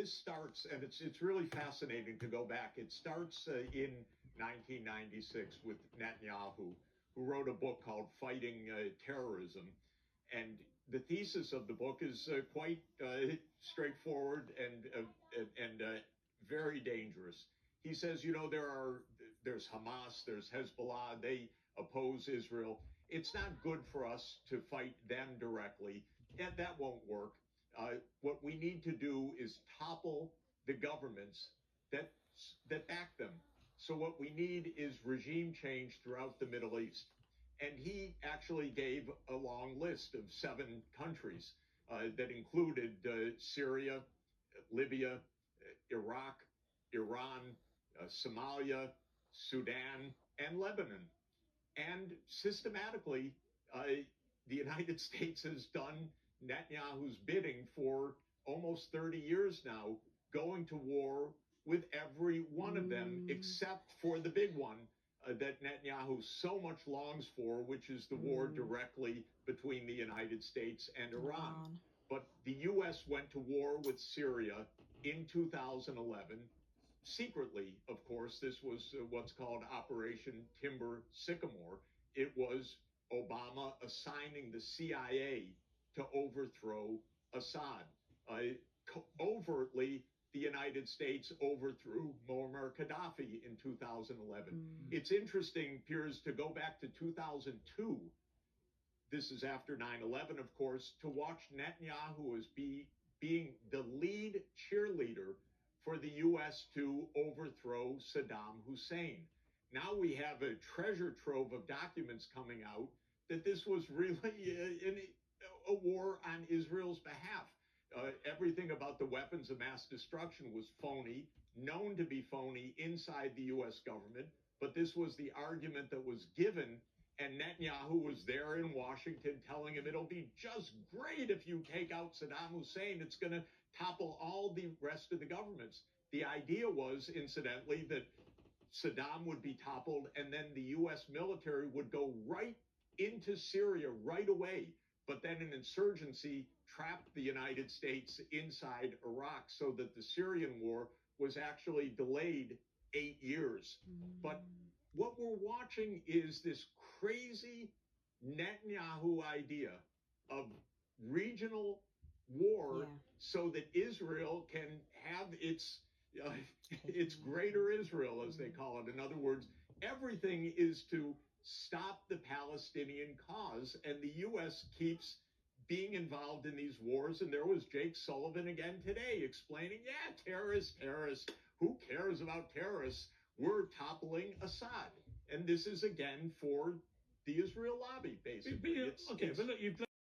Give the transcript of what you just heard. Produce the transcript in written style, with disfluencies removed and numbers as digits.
this starts, and it's really fascinating to go back. It starts in 1996 with Netanyahu, who wrote a book called Fighting Terrorism. And the thesis of the book is quite straightforward and very dangerous. He says, you know, there's Hamas, there's Hezbollah, they oppose Israel. It's not good for us to fight them directly. That won't work. What we need to do is topple the governments that back them. So what we need is regime change throughout the Middle East. And he actually gave a long list of 7 countries that included Syria, Libya, Iraq, Iran, Somalia, Sudan, and Lebanon. And systematically, the United States has done Netanyahu's bidding for almost 30 years now, going to war with every one of them, except for the big one that Netanyahu so much longs for, which is the war directly between the United States and Iran. But the U.S. went to war with Syria in 2011. Secretly, of course. This was what's called Operation Timber Sycamore. It was Obama assigning the CIA to overthrow Assad. Overtly, the United States overthrew Muammar Gaddafi in 2011. It's interesting, Piers, to go back to 2002. This is after 9/11, of course, to watch Netanyahu as being the lead cheerleader for the U.S. to overthrow Saddam Hussein. Now we have a treasure trove of documents coming out that this was really a war on Israel's behalf. Everything about the weapons of mass destruction was phony, known to be phony inside the U.S. government, but this was the argument that was given, and Netanyahu was there in Washington telling him it'll be just great if you take out Saddam Hussein. It's going to topple all the rest of the governments. The idea was, incidentally, that Saddam would be toppled and then the U.S. military would go right into Syria right away. But then an insurgency trapped the United States inside Iraq so that the Syrian war was actually delayed 8 years. But what we're watching is this crazy Netanyahu idea of regional war so that Israel can have its greater Israel, as they call it. In other words, everything is to stop the Palestinian cause, and the U.S. keeps being involved in these wars. And there was Jake Sullivan again today explaining, yeah, terrorists, who cares about terrorists? We're toppling Assad. And this is, again, for the Israel lobby, basically. But look, you